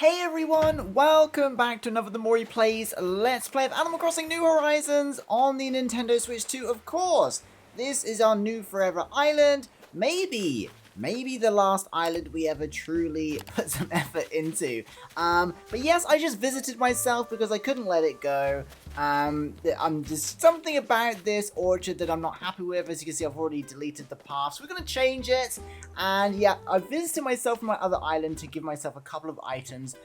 Hey everyone, welcome back to another The Mori Plays Let's Play of Animal Crossing New Horizons on the Nintendo Switch 2, of course. This is our new Forever Island, maybe the last island we ever truly put some effort into. But yes, I just visited myself because I couldn't let it go. I'm just something about this orchard that I'm not happy with. As you can see, I've already deleted the path, so we're going to change it. And yeah, I visited myself from my other island to give myself a couple of items,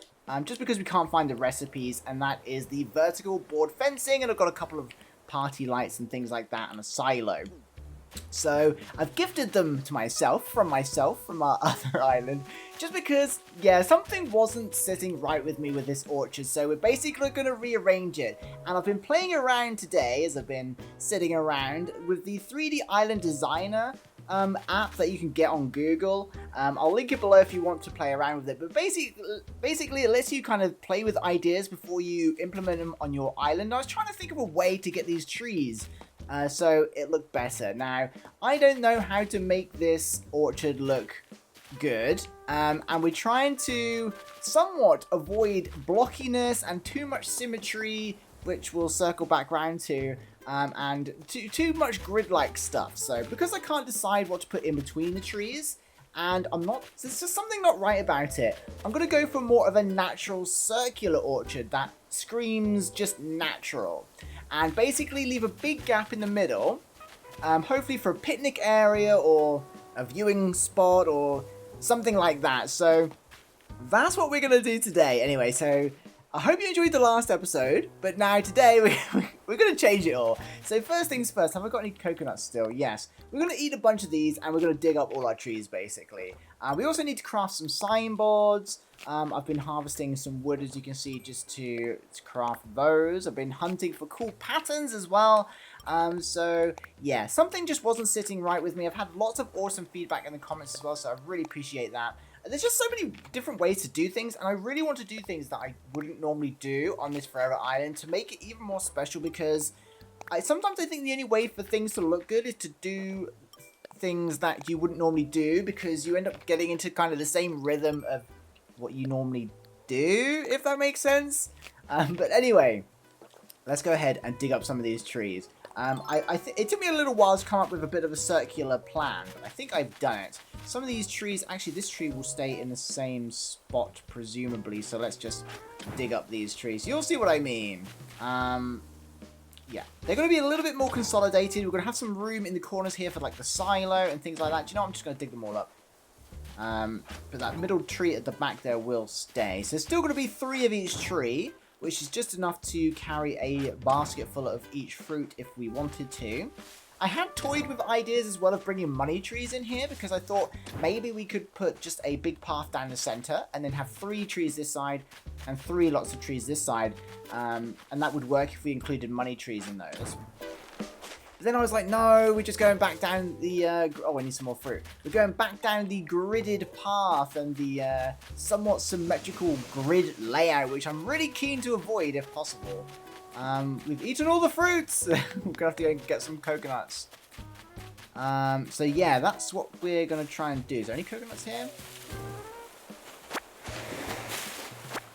just because we can't find the recipes, and that is the vertical board fencing, and I've got a couple of party lights and things like that, and a silo. So I've gifted them to myself from our other island, just because, yeah, something wasn't sitting right with me with this orchard, so we're basically going to rearrange it. And I've been playing around today, as I've been sitting around, with the 3D Island Designer app that you can get on Google. I'll link it below if you want to play around with it, but basically it lets you kind of play with ideas before you implement them on your island. I was trying to think of a way to get these trees so it looked better. Now, I don't know how to make this orchard look good, and we're trying to somewhat avoid blockiness and too much symmetry, which we'll circle back round to, and too much grid-like stuff. So because I can't decide what to put in between the trees, and there's just something not right about it, I'm going to go for more of a natural circular orchard that screams just natural. And basically leave a big gap in the middle, hopefully for a picnic area or a viewing spot or something like that. So that's what we're going to do today. Anyway, so I hope you enjoyed the last episode, but now today we're going to change it all. So first things first, have I got any coconuts still? Yes. We're going to eat a bunch of these and we're going to dig up all our trees basically. We also need to craft some signboards. I've been harvesting some wood, as you can see, just to craft those. I've been hunting for cool patterns as well. So yeah, something just wasn't sitting right with me. I've had lots of awesome feedback in the comments as well, so I really appreciate that. There's just so many different ways to do things, and I really want to do things that I wouldn't normally do on this Forever Island to make it even more special, because sometimes I think the only way for things to look good is to do things that you wouldn't normally do, because you end up getting into kind of the same rhythm of what you normally do, if that makes sense. But anyway, let's go ahead and dig up some of these trees. It took me a little while to come up with a bit of a circular plan, but I think I've done it. Some of these trees, actually this tree will stay in the same spot, presumably, so let's just dig up these trees. You'll see what I mean. Yeah, they're going to be a little bit more consolidated. We're going to have some room in the corners here for like the silo and things like that. Do you know what? I'm just going to dig them all up. But that middle tree at the back there will stay. So there's still going to be 3 of each tree, which is just enough to carry a basket full of each fruit if we wanted to. I had toyed with ideas as well of bringing money trees in here, because I thought maybe we could put just a big path down the center and then have 3 trees this side and 3 lots of trees this side. And that would work if we included money trees in those. But then I was like, no, we're just going back down the, oh, I need some more fruit. We're going back down the gridded path and the somewhat symmetrical grid layout, which I'm really keen to avoid if possible. We've eaten all the fruits. We're going to have to go and get some coconuts. So yeah, that's what we're going to try and do. Is there any coconuts here?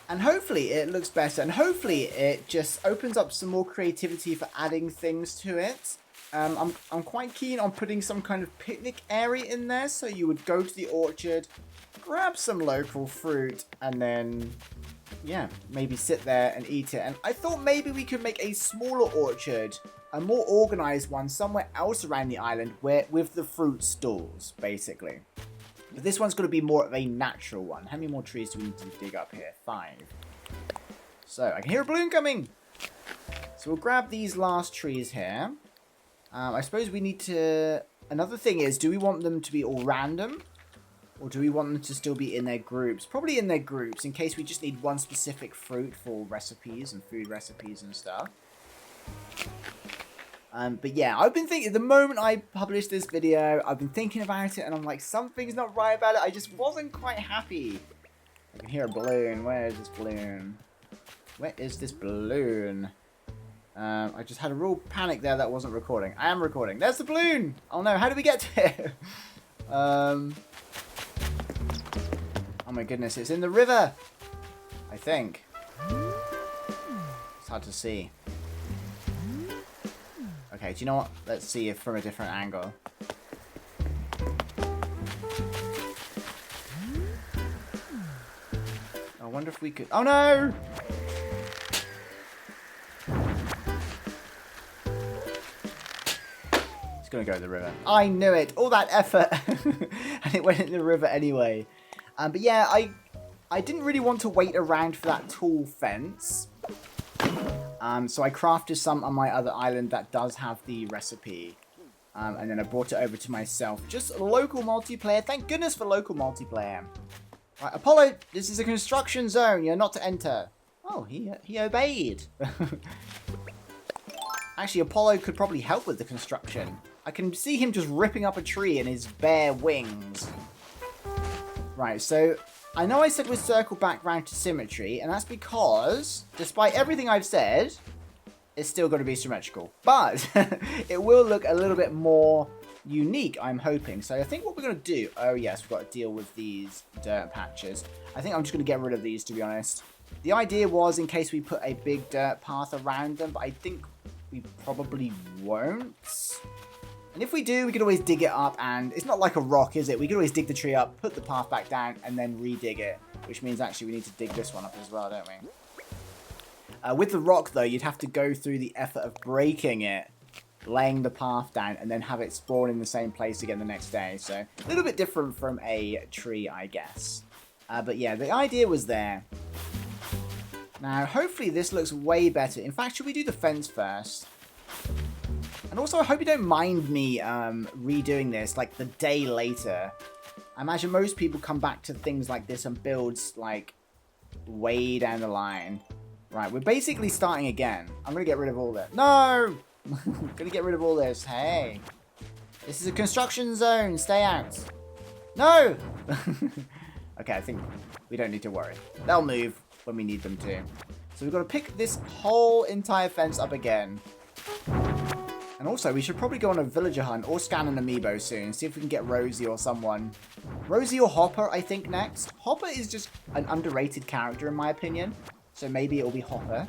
And hopefully it looks better, and hopefully it just opens up some more creativity for adding things to it. I'm quite keen on putting some kind of picnic area in there, so you would go to the orchard, grab some local fruit, and then, yeah, maybe sit there and eat it. And I thought maybe we could make a smaller orchard, a more organized one, somewhere else around the island with the fruit stalls, basically. But this one's going to be more of a natural one. How many more trees do we need to dig up here? 5. So, I can hear a balloon coming! So we'll grab these last trees here. I suppose we need to... Another thing is, do we want them to be all random? Or do we want them to still be in their groups? Probably in their groups, in case we just need one specific fruit for recipes and food recipes and stuff. But yeah, I've been thinking, the moment I published this video, I've been thinking about it, and I'm like, something's not right about it. I just wasn't quite happy. I can hear a balloon. Where is this balloon? Where is this balloon? I just had a real panic there that wasn't recording. I am recording. There's the balloon! Oh no, how do we get to it? Oh my goodness, it's in the river! I think. It's hard to see. Okay, do you know what? Let's see if from a different angle. I wonder if we could... Oh no! It's gonna go in the river. I knew it! All that effort! And it went in the river anyway. But yeah, I didn't really want to wait around for that tall fence. So I crafted some on my other island that does have the recipe. And then I brought it over to myself. Just local multiplayer. Thank goodness for local multiplayer. Right, Apollo, this is a construction zone. You're not to enter. Oh, he obeyed. Actually, Apollo could probably help with the construction. I can see him just ripping up a tree in his bare wings. Right, so I know I said we'd circle back round to symmetry, and that's because, despite everything I've said, it's still going to be symmetrical. But it will look a little bit more unique, I'm hoping. So I think what we're going to do... Oh, yes, we've got to deal with these dirt patches. I think I'm just going to get rid of these, to be honest. The idea was in case we put a big dirt path around them, but I think we probably won't. And if we do, we can always dig it up, and it's not like a rock, is it? We can always dig the tree up, put the path back down, and then re-dig it. Which means actually we need to dig this one up as well, don't we? With the rock, though, you'd have to go through the effort of breaking it, laying the path down, and then have it spawn in the same place again the next day. So, a little bit different from a tree, I guess. But yeah, the idea was there. Now, hopefully this looks way better. In fact, should we do the fence first? And also, I hope you don't mind me redoing this, like, the day later. I imagine most people come back to things like this and builds, like, way down the line. Right, we're basically starting again. I'm going to get rid of all this. No! I'm going to get rid of all this. Hey. This is a construction zone. Stay out. No! Okay, I think we don't need to worry. They'll move when we need them to. So we've got to pick this whole entire fence up again. And also, we should probably go on a villager hunt or scan an amiibo soon. See if we can get Rosie or someone. Rosie or Hopper, I think, next. Hopper is just an underrated character, in my opinion. So maybe it'll be Hopper.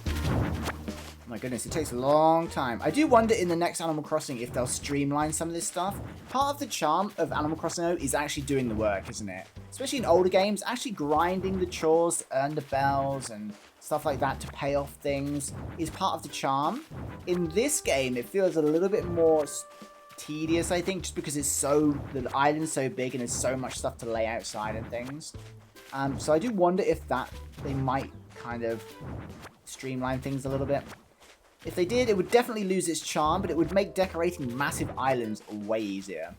Oh my goodness, it takes a long time. I do wonder in the next Animal Crossing if they'll streamline some of this stuff. Part of the charm of Animal Crossing, though, is actually doing the work, isn't it? Especially in older games, actually grinding the chores to earn the bells and stuff like that to pay off things is part of the charm. In this game, it feels a little bit more tedious, I think, just because the island's so big and there's so much stuff to lay outside and things. So I do wonder if they might kind of streamline things a little bit. If they did, it would definitely lose its charm, but it would make decorating massive islands way easier.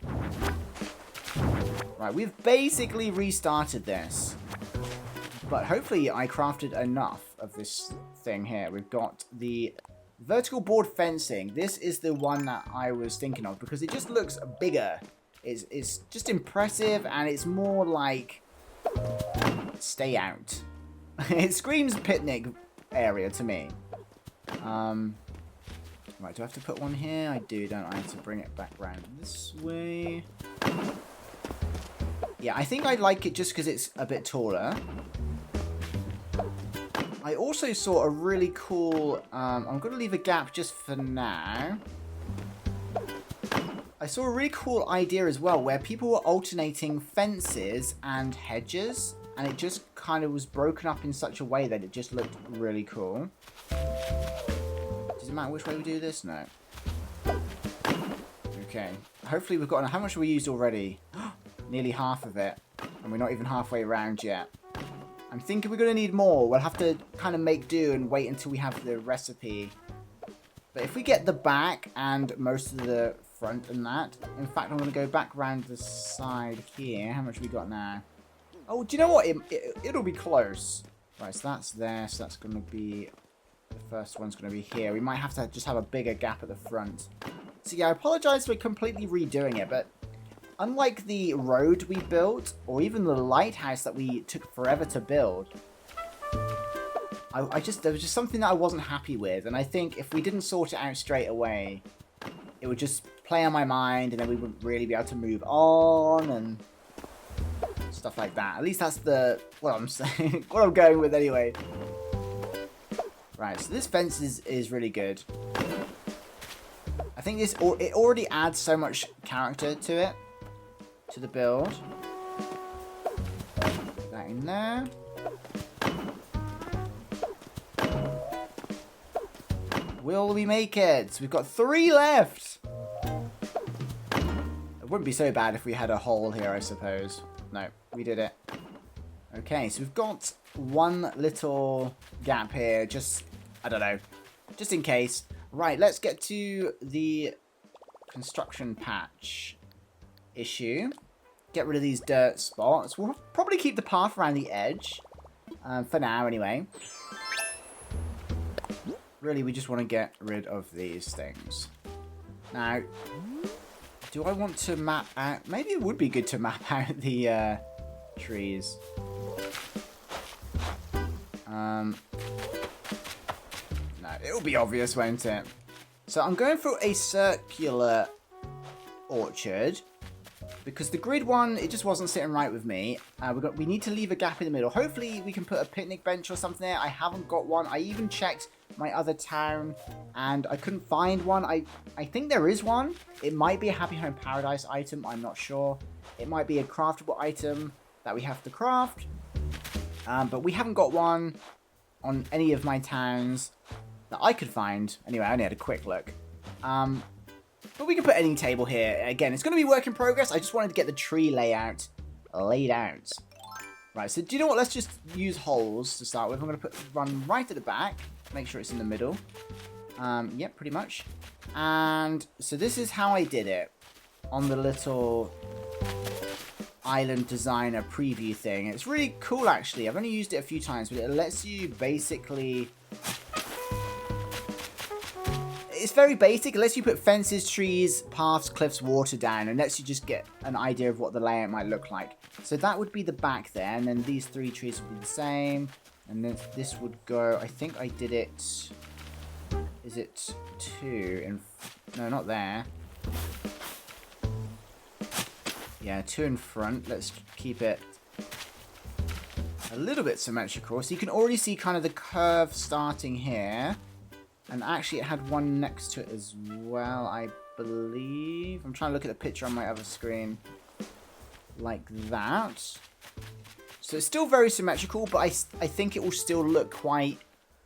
Right, we've basically restarted this. But hopefully I crafted enough of this thing here. We've got the vertical board fencing. This is the one that I was thinking of because it just looks bigger. It's just impressive and it's more like stay out. It screams picnic area to me. Right, do I have to put one here? I do, don't I? I have to bring it back around this way. Yeah, I think I like it just because it's a bit taller. I also saw a really cool... I'm going to leave a gap just for now. I saw a really cool idea as well where people were alternating fences and hedges. And it just kind of was broken up in such a way that it just looked really cool. Does it matter which way we do this? No. Okay. Hopefully we've got... How much have we used already? Nearly half of it. And we're not even halfway around yet. I'm thinking we're going to need more. We'll have to kind of make do and wait until we have the recipe. But if we get the back and most of the front and that... In fact, I'm going to go back around the side here. How much have we got now? Oh, do you know what? It'll be close. Right, so that's there. So that's going to be... The first one's going to be here. We might have to just have a bigger gap at the front. So yeah, I apologize for completely redoing it, but... Unlike the road we built, or even the lighthouse that we took forever to build, there was just something that I wasn't happy with, and I think if we didn't sort it out straight away, it would just play on my mind, and then we wouldn't really be able to move on, and stuff like that. At least that's what I'm saying, what I'm going with anyway. Right, so this fence is really good. I think it already adds so much character to it, to the build. Put that in there. Will we make it? We've got 3 left. It wouldn't be so bad if we had a hole here, I suppose. No, we did it. Okay, so we've got one little gap here. Just, I don't know, just in case. Right, let's get to the construction patch issue. Get rid of these dirt spots. We'll probably keep the path around the edge. For now, anyway. Really, we just want to get rid of these things. Now, do I want to map out... Maybe it would be good to map out the trees. No, it'll be obvious, won't it? So I'm going for a circular orchard. Because the grid one, it just wasn't sitting right with me. We need to leave a gap in the middle. Hopefully we can put a picnic bench or something there. I haven't got one. I even checked my other town and I couldn't find one. I think there is one. It might be a Happy Home Paradise item. I'm not sure. It might be a craftable item that we have to craft. But we haven't got one on any of my towns that I could find. Anyway, I only had a quick look. But we can put any table here. Again, it's going to be work in progress. I just wanted to get the tree layout laid out. Right, so do you know what? Let's just use holes to start with. I'm going to run right at the back. Make sure it's in the middle. Yep, pretty much. And so this is how I did it on the little island designer preview thing. It's really cool, actually. I've only used it a few times, but it lets you basically... It's very basic. It lets you put fences, trees, paths, cliffs, water down, and lets you just get an idea of what the layout might look like. So that would be the back there, and then these 3 trees would be the same. And then this would go, I think I did it, is it 2 no, not there. Yeah, 2 in front. Let's keep it a little bit symmetrical. So you can already see kind of the curve starting here. And actually it had one next to it as well, I believe. I'm trying to look at the picture on my other screen. Like that. So it's still very symmetrical, but I think it will still look quite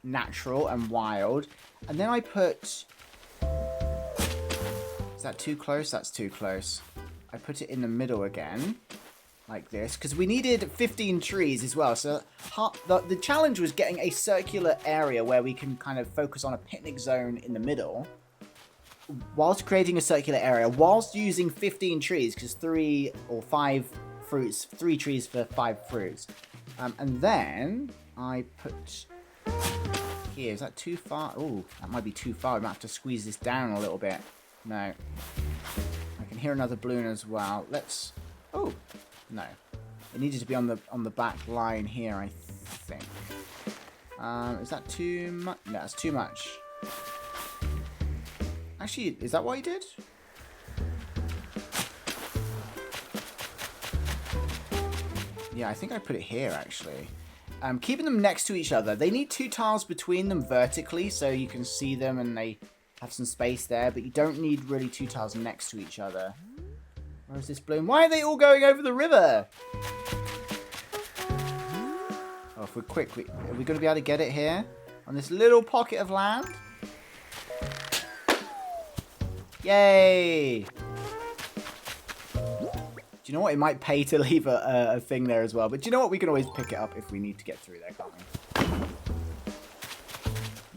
natural and wild. And then I put... Is that too close? That's too close. I put it in the middle again. Like this, because we needed 15 trees as well. So the challenge was getting a circular area where we can kind of focus on a picnic zone in the middle, whilst creating a circular area, whilst using 15 trees, because 3 or 5 fruits, 3 trees for 5 fruits. And then I put here. Is that too far? Oh, that might be too far. I might have to squeeze this down a little bit. No, I can hear another balloon as well. Let's. Oh. No, it needed to be on the back line here, I think. Is that too much? No, that's too much. Actually, is that what he did? Yeah, I think I put it here, actually. Keeping them next to each other. They need 2 tiles between them vertically, so you can see them and they have some space there, but you don't need really 2 tiles next to each other. Where's this balloon? Why are they all going over the river? Oh, if we're quick, are we going to be able to get it here? On this little pocket of land? Yay! Do you know what? It might pay to leave a thing there as well. But do you know what? We can always pick it up if we need to get through there, can't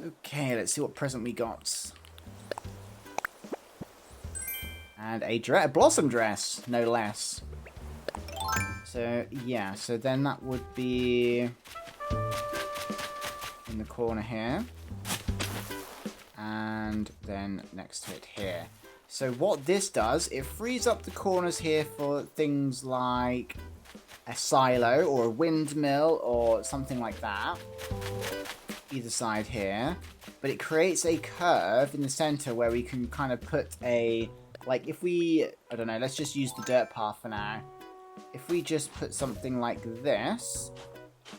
we? Okay, let's see what present we got. And a blossom dress, no less. So, yeah. So then that would be in the corner here. And then next to it here. So what this does, it frees up the corners here for things like a silo or a windmill or something like that. Either side here. But it creates a curve in the center where we can kind of put a... Like, if we, I don't know, let's just use the dirt path for now. if we just put something like this.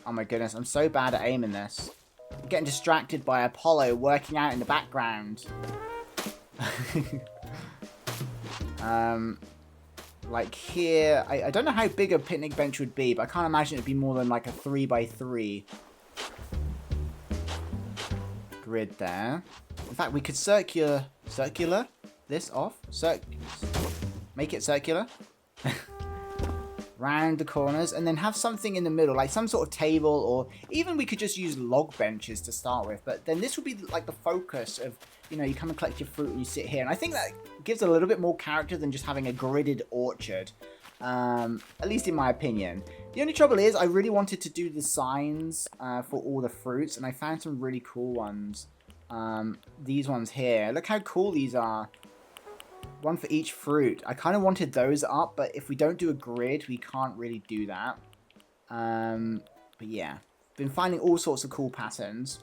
Oh my goodness, I'm so bad at aiming this. I'm getting distracted by Apollo working out in the background. Like here, I don't know how big a picnic bench would be, but I can't imagine it'd be more than like a 3x3 grid there. In fact, we could circular this off. Make it circular. Round the corners, and then have something in the middle, like some sort of table, or even we could just use log benches to start with. But then this would be like the focus of, you know, you come and collect your fruit and you sit here. And I think that gives a little bit more character than just having a gridded orchard, at least in my opinion. The only trouble is I really wanted to do the signs for all the fruits, and I found some really cool ones. These ones here, look how cool these are. One for each fruit. I kind of wanted those up, but if we don't do a grid, we can't really do that. But yeah, been finding all sorts of cool patterns.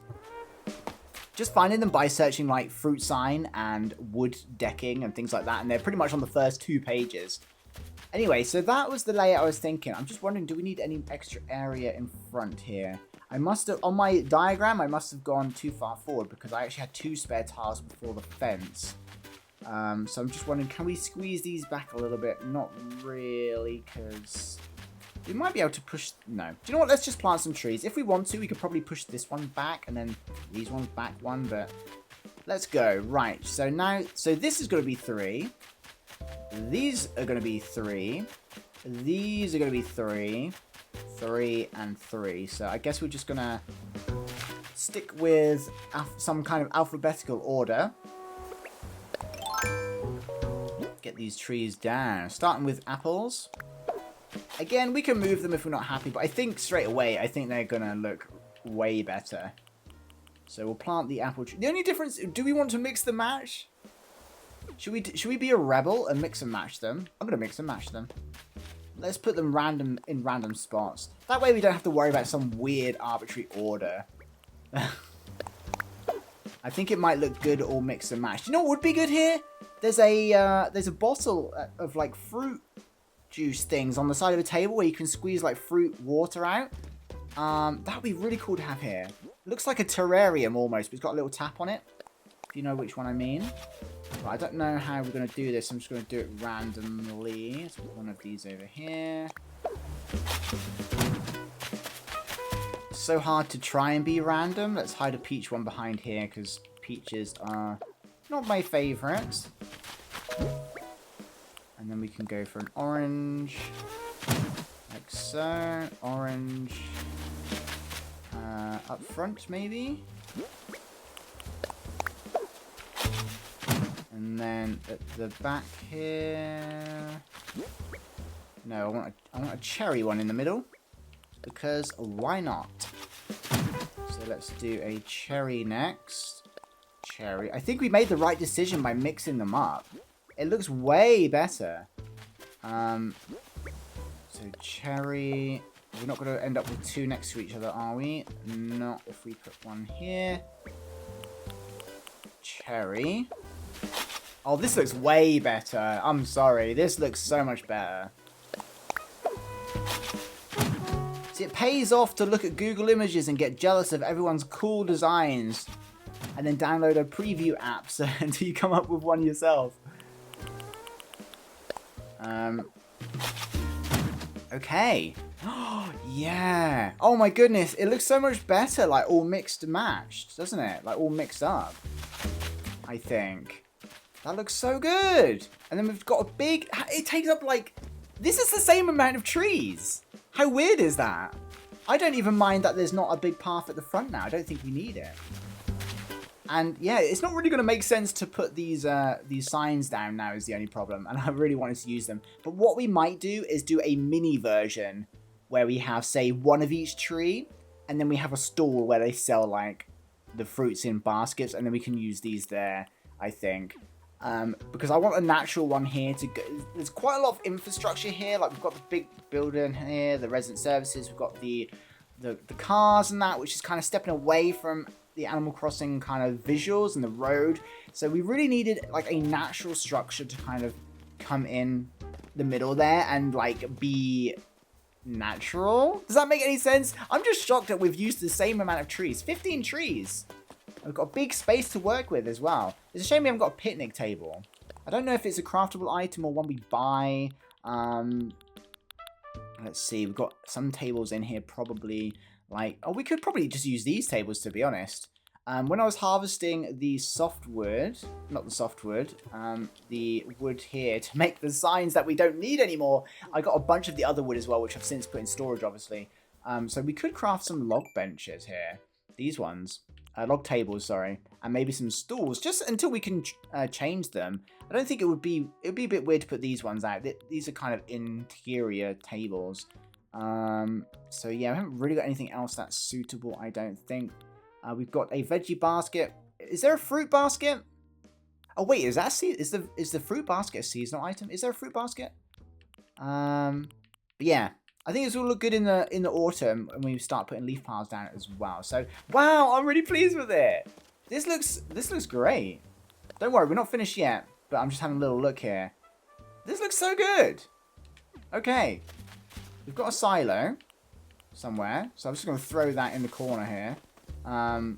Just finding them by searching like fruit sign and wood decking and things like that, and they're pretty much on the first 2 pages. Anyway, so that was the layout I was thinking. I'm just wondering, do we need any extra area in front here? I must have, on my diagram, I must have gone too far forward because I actually had 2 spare tiles before the fence. So I'm just wondering, can we squeeze these back a little bit? Not really, because we might be able to push... No. Do you know what? Let's just plant some trees. If we want to, we could probably push this one back and then these ones back one, but let's go. Right, so now... So this is going to be 3. These are going to be 3. These are going to be 3. 3 and 3. So I guess we're just going to stick with some kind of alphabetical order. Get these trees down. Starting with apples. Again, we can move them if we're not happy, but I think straight away, I think they're going to look way better. So we'll plant the apple tree. The only difference, do we want to mix and match? Should we be a rebel and mix and match them? I'm going to mix and match them. Let's put them in random spots. That way we don't have to worry about some weird arbitrary order. I think it might look good all mixed and matched. You know what would be good here? There's a bottle of like fruit juice things on the side of the table where you can squeeze like fruit water out. That would be really cool to have here. It looks like a terrarium almost, but it's got a little tap on it. If you know which one I mean. But I don't know how we're going to do this. I'm just going to do it randomly. Let's put one of these over here. So hard to try and be random. Let's hide a peach one behind here because peaches are not my favourites. And then we can go for an orange. Like so. Orange. Up front want and then at the back here... No, I want a cherry one in the middle. Because why not? So let's do a cherry next. Cherry. I think we made the right decision by mixing them up. It looks way better. So cherry. We're not going to end up with two next to each other, are we? Not if we put one here. Cherry. Oh, this looks way better. I'm sorry. This looks so much better. See, it pays off to look at Google Images and get jealous of everyone's cool designs. And then download a preview app until you come up with one yourself. Okay. Yeah. Oh my goodness. It looks so much better, like all mixed and matched, doesn't it? Like all mixed up. I think. That looks so good. And then we've got a big... It takes up like... This is the same amount of trees. How weird is that? I don't even mind that there's not a big path at the front now. I don't think we need it. And yeah, it's not really going to make sense to put these signs down now is the only problem. And I really wanted to use them. But what we might do is do a mini version where we have, say, one of each tree. And then we have a stall where they sell, like, the fruits in baskets. And then we can use these there, I think. Because I want a natural one here to go. There's quite a lot of infrastructure here. Like, we've got the big building here, the resident services. We've got the cars and that, which is kind of stepping away from the Animal Crossing kind of visuals and the road. So we really needed like a natural structure to kind of come in the middle there and like be natural. Does that make any sense? I'm just shocked that we've used the same amount of trees. 15 trees. We've got a big space to work with as well. It's a shame we haven't got a picnic table. I don't know if it's a craftable item or one we buy. Let's see. We've got some tables in here probably like... Oh, we could probably just use these tables, to be honest. When I was harvesting the softwood, not the softwood, the wood here to make the signs that we don't need anymore, I got a bunch of the other wood as well, which I've since put in storage, obviously. So we could craft some log benches here. These ones. Log tables, sorry. And maybe some stools, just until we can change them. I don't think it would be a bit weird to put these ones out. These are kind of interior tables. So yeah, we haven't really got anything else that's suitable, I don't think. We've got a veggie basket. Is there a fruit basket? Oh wait, is the fruit basket a seasonal item? Is there a fruit basket? But yeah, I think this will look good in the autumn when we start putting leaf piles down as well. So wow, I'm really pleased with it. This looks great. Don't worry, we're not finished yet, but I'm just having a little look here. This looks so good. Okay, we've got a silo somewhere, so I'm just going to throw that in the corner here. Do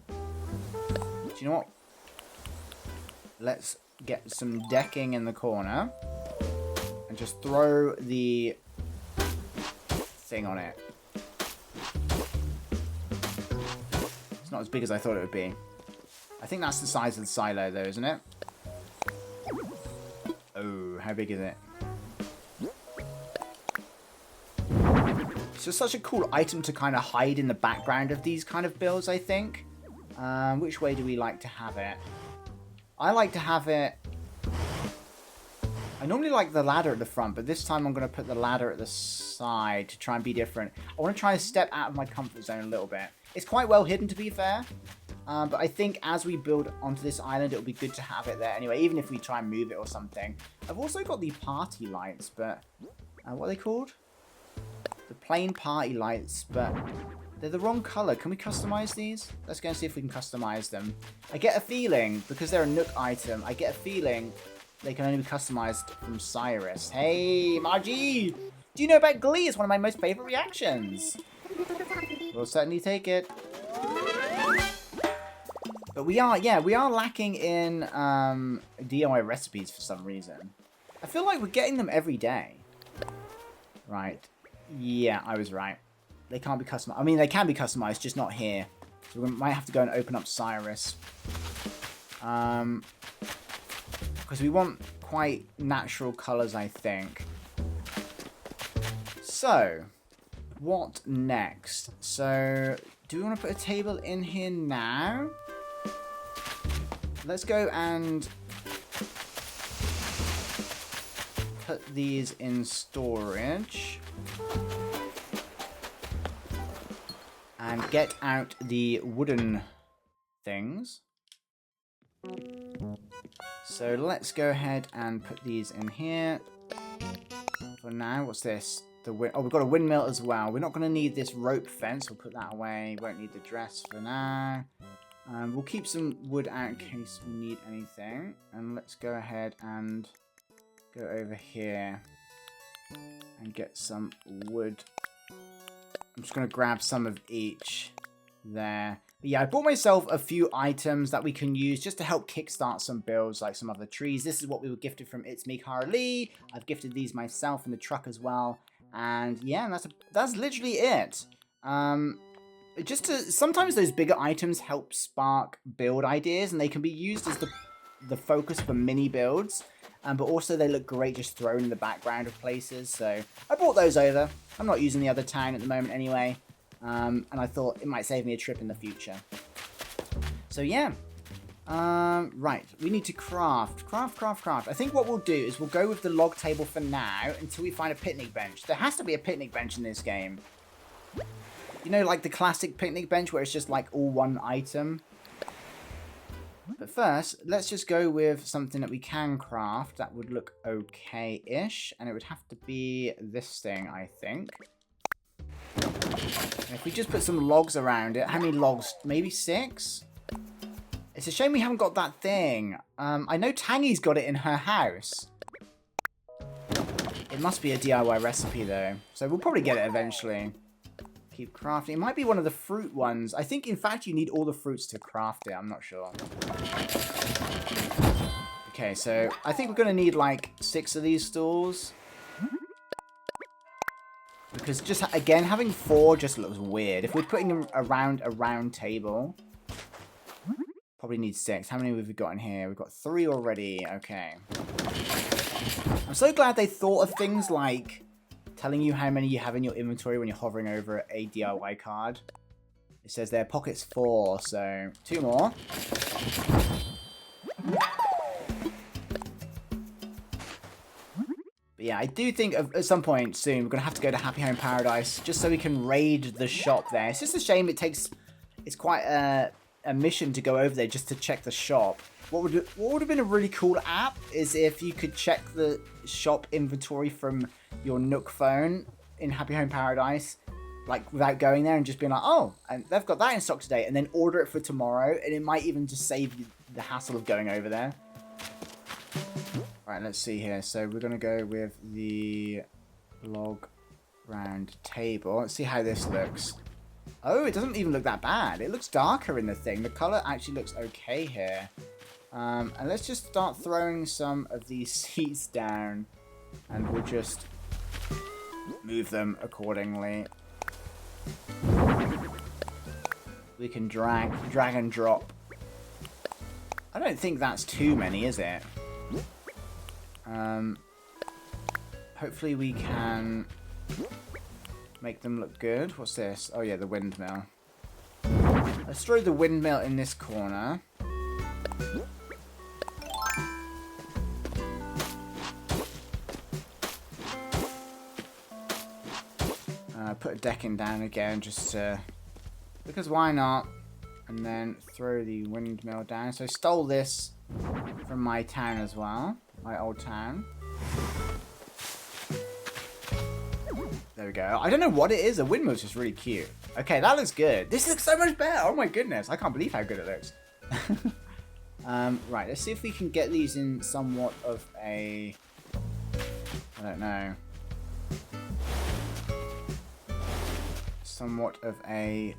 you know what? Let's get some decking in the corner and just throw the thing on it. It's not as big as I thought it would be. I think that's the size of the silo though, isn't it? Oh, how big is it? It's just such a cool item to kind of hide in the background of these kind of builds, I think. Which way do we like to have it? I like to have it... I normally like the ladder at the front, but this time I'm going to put the ladder at the side to try and be different. I want to try and step out of my comfort zone a little bit. It's quite well hidden, to be fair. But I think as we build onto this island, it'll be good to have it there anyway, even if we try and move it or something. I've also got the party lights, but... what are they called? The plain party lights, but they're the wrong color. Can we customize these? Let's go and see if we can customize them. I get a feeling, because they're a Nook item, I get a feeling they can only be customized from Cyrus. Hey, Margie! Do you know about Glee? It's one of my most favorite reactions. We'll certainly take it. But we are lacking in DIY recipes for some reason. I feel like we're getting them every day. Right. Yeah, I was right. They can't be customized. I mean, they can be customized, just not here. So we might have to go and open up Cyrus. Because we want quite natural colours, I think. So, what next? So, do we want to put a table in here now? Let's go and put these in storage. And get out the wooden things. So let's go ahead and put these in here. For now, what's this? Oh, we've got a windmill as well. We're not going to need this rope fence. We'll put that away. Won't need the dress for now. We'll keep some wood out in case we need anything. And let's go ahead and go over here and get some wood. I'm just going to grab some of each there. But yeah, I bought myself a few items that we can use just to help kickstart some builds, like some other trees. This is what we were gifted from It's Me, Cara Lee. I've gifted these myself in the truck as well. And yeah, that's literally it. Sometimes those bigger items help spark build ideas, and they can be used as the focus for mini builds. But also they look great just thrown in the background of places. So I brought those over. I'm not using the other town at the moment anyway. And I thought it might save me a trip in the future. So yeah. Right. We need to craft. I think what we'll do is we'll go with the log table for now until we find a picnic bench. There has to be a picnic bench in this game. You know, like the classic picnic bench where it's just like all one item. But first, let's just go with something that we can craft that would look okay-ish. And it would have to be this thing, I think. And if we just put some logs around it. How many logs? Maybe 6? It's a shame we haven't got that thing. I know Tangy's got it in her house. It must be a DIY recipe though, so we'll probably get it eventually. Keep crafting. It might be one of the fruit ones. I think in fact you need all the fruits to craft it. I'm not sure. Okay, so I think we're going to need like 6 of these stools. Because just, again, having 4 just looks weird. If we're putting them around a round table, probably need 6. How many have we got in here? We've got 3 already. Okay. I'm so glad they thought of things like telling you how many you have in your inventory when you're hovering over a DIY card. It says there, pockets 4, so 2 more. But yeah, I do think at some point soon we're going to have to go to Happy Home Paradise just so we can raid the shop there. It's just a shame it's quite a mission to go over there just to check the shop. What would have been a really cool app is if you could check the shop inventory from your Nook phone in Happy Home Paradise, like without going there and just being like, oh, and they've got that in stock today, and then order it for tomorrow, and it might even just save you the hassle of going over there. Right, let's see here. So we're going to go with the log round table. Let's see how this looks. Oh, it doesn't even look that bad. It looks darker in the thing. The color actually looks okay here. And let's just start throwing some of these seats down, and we'll just move them accordingly. We can drag and drop. I don't think that's too many, is it? Hopefully we can make them look good. What's this? Oh yeah, the windmill. Let's throw the windmill in this corner. Put a decking down again just to, because why not? And then throw the windmill down. So I stole this from my town as well. My old town. There we go. I don't know what it is. A windmill's just really cute. Okay, that looks good. This looks so much better. Oh my goodness. I can't believe how good it looks. Right, let's see if we can get these in somewhat of a... I don't know. Somewhat of a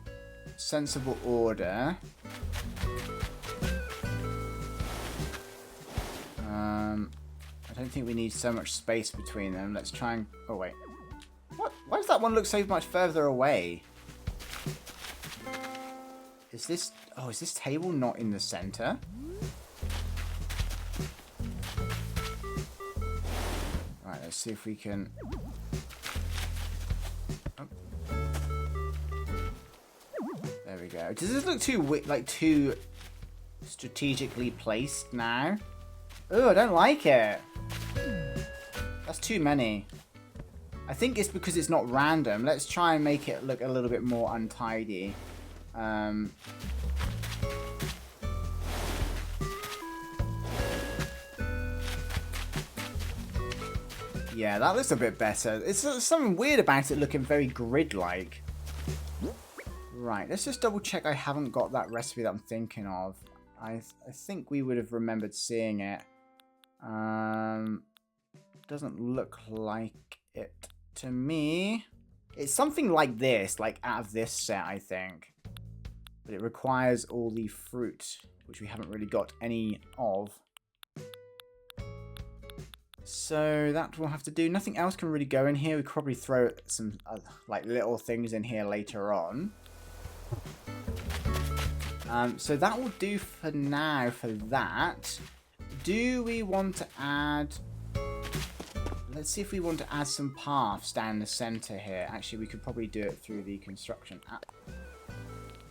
sensible order. I don't think we need so much space between them. Let's try and... Oh, wait. What? Why does that one look so much further away? Is this... Oh, is this table not in the center? Right, let's see if we can... Oh. There we go. Does this look too strategically placed now? Oh, I don't like it. That's too many. I think it's because it's not random. Let's try and make it look a little bit more untidy. Yeah, that looks a bit better. It's something weird about it looking very grid-like. Right, let's just double check I haven't got that recipe that I'm thinking of. I think we would have remembered seeing it. Doesn't look like it to me. It's something like this, like out of this set, I think. But it requires all the fruit, which we haven't really got any of. So that will have to do. Nothing else can really go in here. We could probably throw some like little things in here later on. So that will do for now for that. Do we want to add... Let's see if we want to add some paths down the center here. Actually, we could probably do it through the construction app.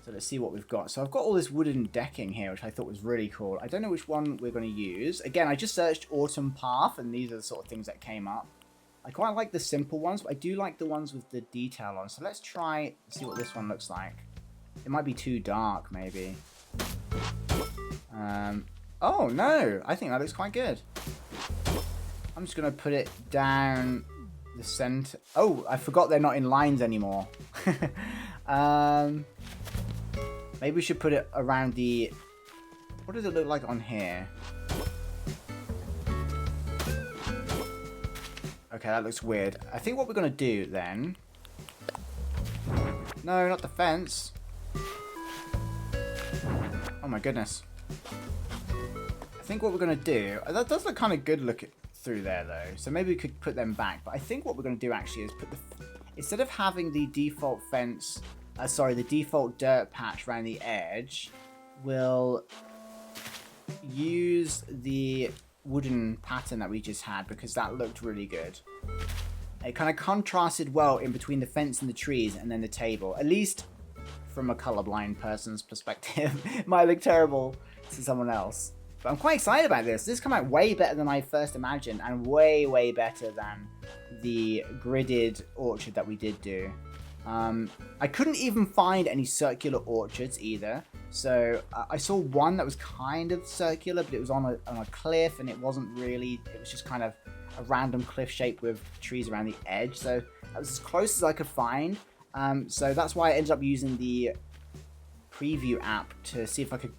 So let's see what we've got. So I've got all this wooden decking here, which I thought was really cool. I don't know which one we're going to use. Again, I just searched autumn path, and these are the sort of things that came up. I quite like the simple ones, but I do like the ones with the detail on. So let's try and see what this one looks like. It might be too dark, maybe. Oh, no. I think that looks quite good. I'm just going to put it down the center. Oh, I forgot they're not in lines anymore. Maybe we should put it around the... What does it look like on here? Okay, that looks weird. I think what we're going to do then... No, not the fence. Oh my goodness. I think what we're going to do... That does look kind of good looking through there though. So maybe we could put them back. But I think what we're going to do actually is put the... Instead of having the default fence... sorry, the default dirt patch around the edge, we'll use the wooden pattern that we just had because that looked really good. It kind of contrasted well in between the fence and the trees and then the table. At least from a colorblind person's perspective. It might look terrible to someone else. But I'm quite excited about this. This come out way better than I first imagined and way, way better than the gridded orchard that we did do. I couldn't even find any circular orchards either. So I saw one that was kind of circular, but it was on a cliff and it wasn't really, it was just kind of a random cliff shape with trees around the edge. So that was as close as I could find. So that's why I ended up using the preview app to see if I could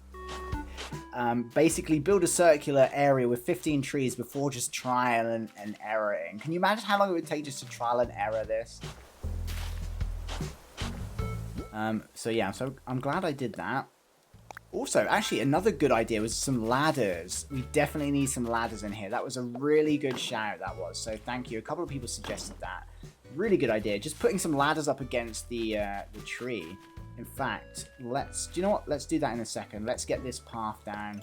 basically build a circular area with 15 trees before just trial and erroring. Can you imagine how long it would take just to trial and error this? So yeah, so I'm glad I did that. Also, actually, another good idea was some ladders. We definitely need some ladders in here. That was a really good shout, that was. So thank you. A couple of people suggested that. Really good idea. Just putting some ladders up against the tree. In fact, do you know what? Let's do that in a second. Let's get this path down.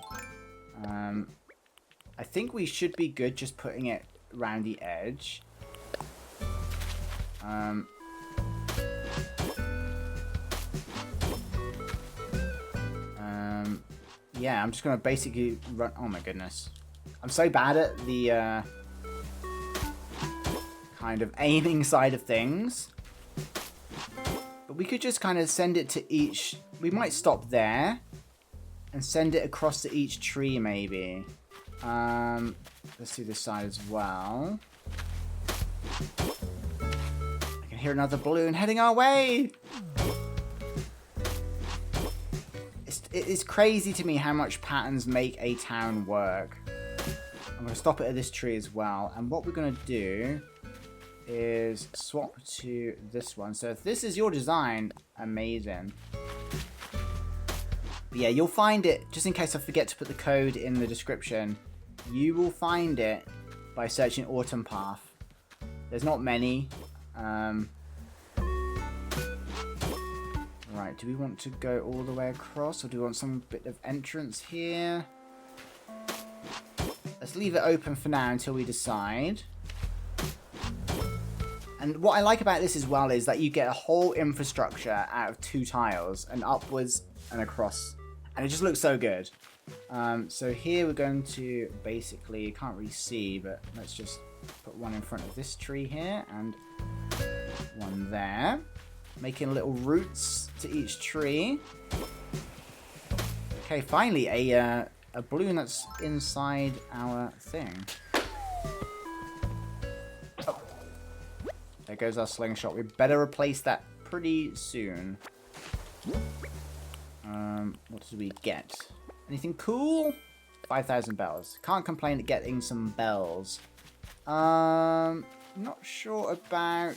I think we should be good just putting it around the edge. Yeah, I'm just going to basically run... Oh my goodness. I'm so bad at the kind of aiming side of things. But we could just kind of send it to each... We might stop there and send it across to each tree maybe. Let's do this side as well. I can hear another balloon heading our way. It is crazy to me how much patterns make a town work. I'm going to stop it at this tree as well. And what we're going to do is swap to this one. So if this is your design, amazing. But yeah, you'll find it, just in case I forget to put the code in the description, you will find it by searching Autumn Path. There's not many. Right, do we want to go all the way across or do we want some bit of entrance here? Let's leave it open for now until we decide. And what I like about this as well is that you get a whole infrastructure out of 2 tiles, and upwards and across. And it just looks so good. So here we're going to basically, you can't really see, but let's just put one in front of this tree here and one there. Making little roots to each tree. Okay, finally a balloon that's inside our thing. Oh. There goes our slingshot. We better replace that pretty soon. What did we get? Anything cool? 5,000 bells. Can't complain at getting some bells. Not sure about...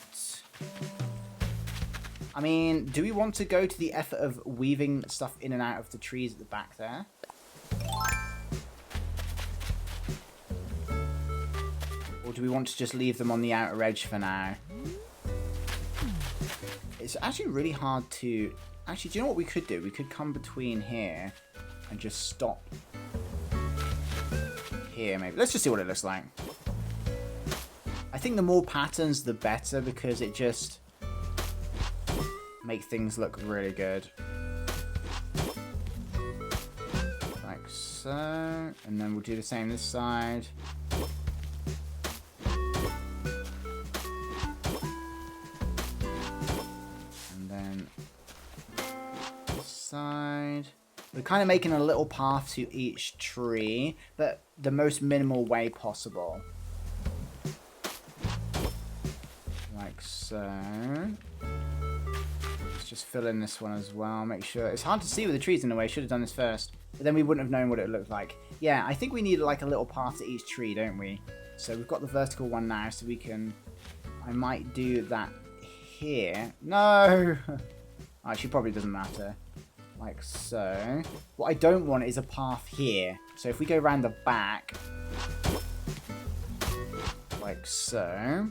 I mean, do we want to go to the effort of weaving stuff in and out of the trees at the back there? Or do we want to just leave them on the outer edge for now? It's actually really hard to... Actually, do you know what we could do? We could come between here and just stop here, maybe. Let's just see what it looks like. I think the more patterns, the better, because it just... make things look really good. Like so. And then we'll do the same this side. And then this side. We're kind of making a little path to each tree, but the most minimal way possible. Like so. Just fill in this one as well, make sure... It's hard to see with the trees in a way, should have done this first. But then we wouldn't have known what it looked like. Yeah, I think we need like a little path to each tree, don't we? So we've got the vertical one now, so we can... I might do that here. No! Actually, probably doesn't matter. Like so. What I don't want is a path here. So if we go around the back... like so.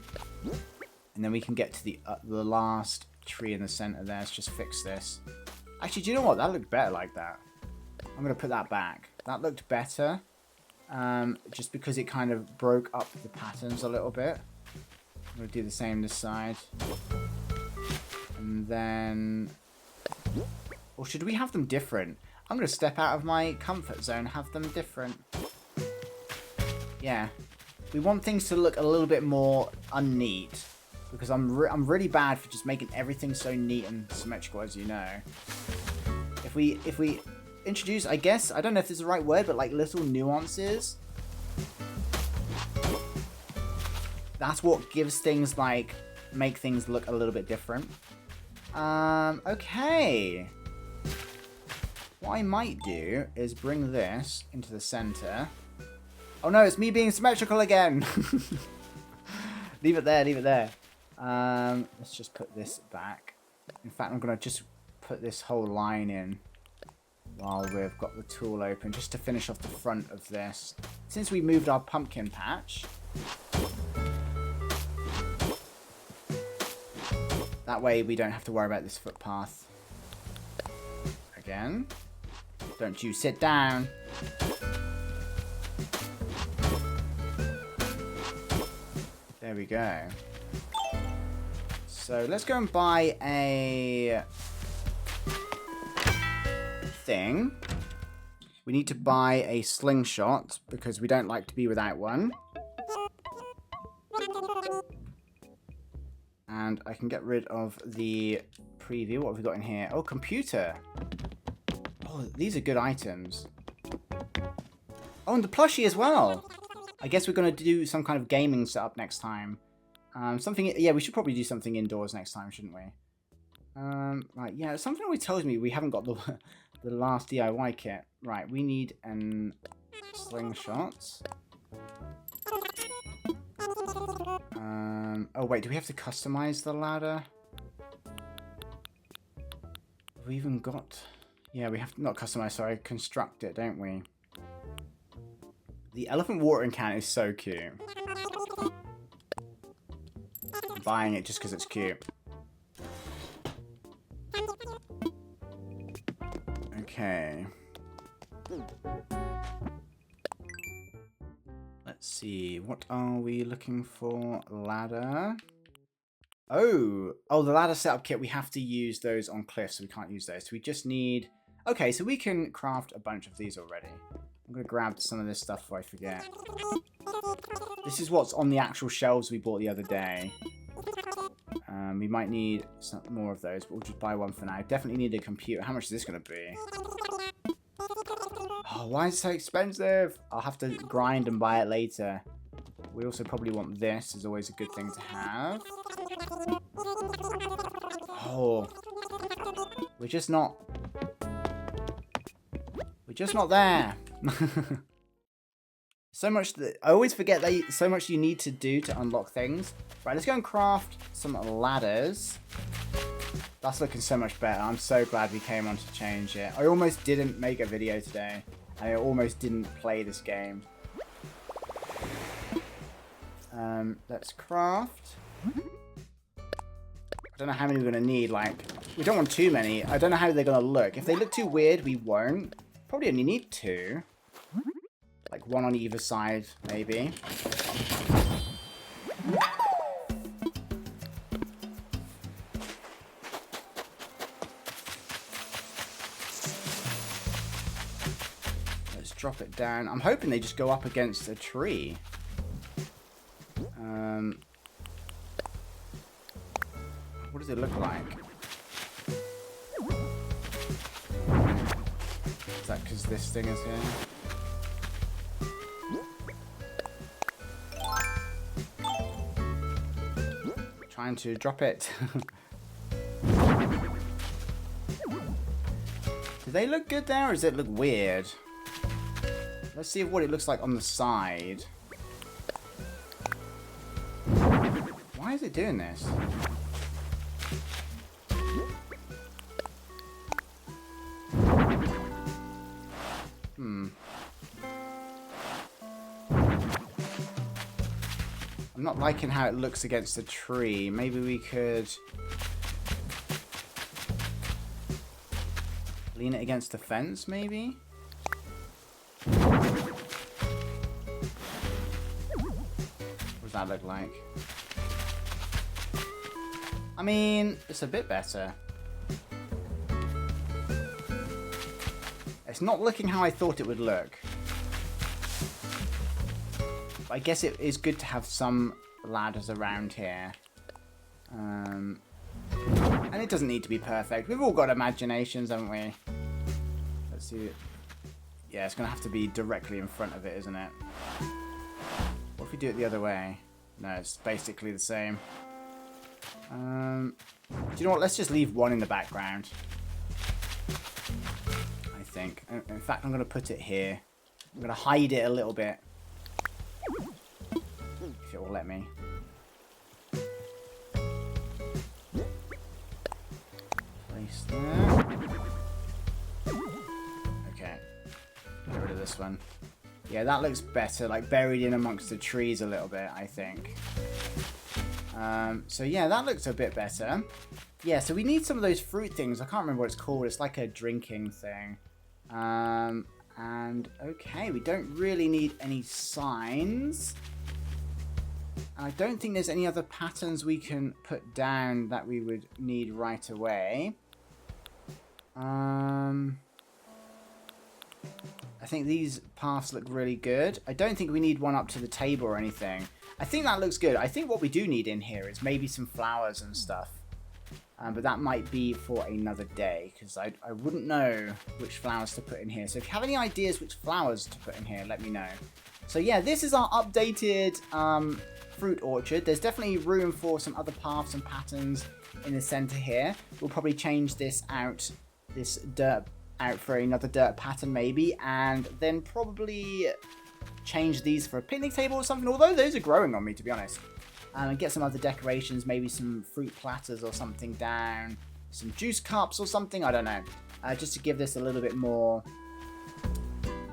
And then we can get to the last tree in the center there. Let's just fix this. Actually, do you know what? That looked better like that. I'm going to put that back. That looked better. Just because it kind of broke up the patterns a little bit. I'm going to do the same this side. And then... or should we have them different? I'm going to step out of my comfort zone, have them different. Yeah. We want things to look a little bit more unneat. Because I'm really bad for just making everything so neat and symmetrical, as you know. If we introduce, I guess, I don't know if this is the right word, but like little nuances. That's what gives things like, make things look a little bit different. Okay. What I might do is bring this into the center. Oh no, it's me being symmetrical again. Leave it there, leave it there. Let's just put this back. In fact, I'm going to just put this whole line in while we've got the tool open, just to finish off the front of this. Since we moved our pumpkin patch, that way we don't have to worry about this footpath again. Don't you sit down. There we go. So let's go and buy a thing. We need to buy a slingshot because we don't like to be without one. And I can get rid of the preview. What have we got in here? Oh, computer. Oh, these are good items. Oh, and the plushie as well. I guess we're going to do some kind of gaming setup next time. Yeah, we should probably do something indoors next time, shouldn't we? Right, yeah, something always tells me we haven't got the the last DIY kit. Right, we need an slingshot. Oh wait, do we have to customize the ladder? Have we even got... yeah, we have to, not customize, sorry, construct it, don't we? The elephant watering can is so cute. I'm buying it just because it's cute. Okay. Let's see. What are we looking for? Ladder. Oh, the ladder setup kit. We have to use those on cliffs, so we can't use those. So we just need... okay, so we can craft a bunch of these already. I'm going to grab some of this stuff before I forget. This is what's on the actual shelves we bought the other day. We might need some more of those, but we'll just buy one for now. Definitely need a computer. How much is this going to be? Oh, why is it so expensive? I'll have to grind and buy it later. We also probably want this. Is always a good thing to have. Oh. We're just not there. So much that I always forget that so much you need to do to unlock things. Right, let's go and craft some ladders. That's looking so much better. I'm so glad we came on to change it. I almost didn't make a video today. And I almost didn't play this game. Let's craft. I don't know how many we're going to need. Like, we don't want too many. I don't know how they're going to look. If they look too weird, we won't. Probably only need 2. Like one on either side, maybe. Let's drop it down. I'm hoping they just go up against a tree. What does it look like? Is that because this thing is here? Trying to drop it. Do they look good there, or does it look weird? Let's see what it looks like on the side. Why is it doing this? I'm not liking how it looks against the tree. Maybe we could lean it against the fence, maybe? What does that look like? I mean, it's a bit better. It's not looking how I thought it would look. But I guess it is good to have some ladders around here. And it doesn't need to be perfect. We've all got imaginations, haven't we? Let's see. Yeah, it's going to have to be directly in front of it, isn't it? What if we do it the other way? No, it's basically the same. Do you know what? Let's just leave one in the background. I think. In fact, I'm going to put it here. I'm going to hide it a little bit. If it will let me. Place there. Okay. Get rid of this one. Yeah, that looks better. Like buried in amongst the trees a little bit, I think. So yeah, that looks a bit better. Yeah, so we need some of those fruit things. I can't remember what it's called. It's like a drinking thing. And okay, we don't really need any signs. I don't think there's any other patterns we can put down that we would need right away. I think these paths look really good. I don't think we need one up to the table or anything. I think that looks good. I think what we do need in here is maybe some flowers and stuff. But that might be for another day, because I wouldn't know which flowers to put in here. So if you have any ideas which flowers to put in here, let me know. So yeah, this is our updated fruit orchard. There's definitely room for some other paths and patterns in the center here. We'll probably change this dirt out for another dirt pattern maybe, and then probably change these for a picnic table or something, although those are growing on me, to be honest. And get some other decorations, maybe some fruit platters or something down, some juice cups or something, I don't know. Just to give this a little bit more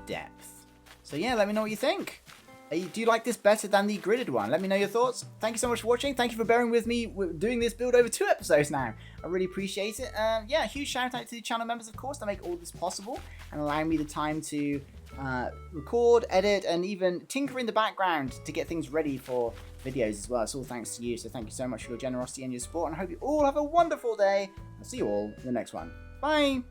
depth. So yeah, let me know what you think. Do you like this better than the gridded one? Let me know your thoughts. Thank you so much for watching. Thank you for bearing with me doing this build over 2 episodes now. I really appreciate it. Yeah, huge shout out to the channel members, of course, that make all this possible and allowing me the time to record, edit, and even tinker in the background to get things ready for videos as well. It's all thanks to you, so thank you so much for your generosity and your support, and I hope you all have a wonderful day. I'll see you all in the next one. Bye!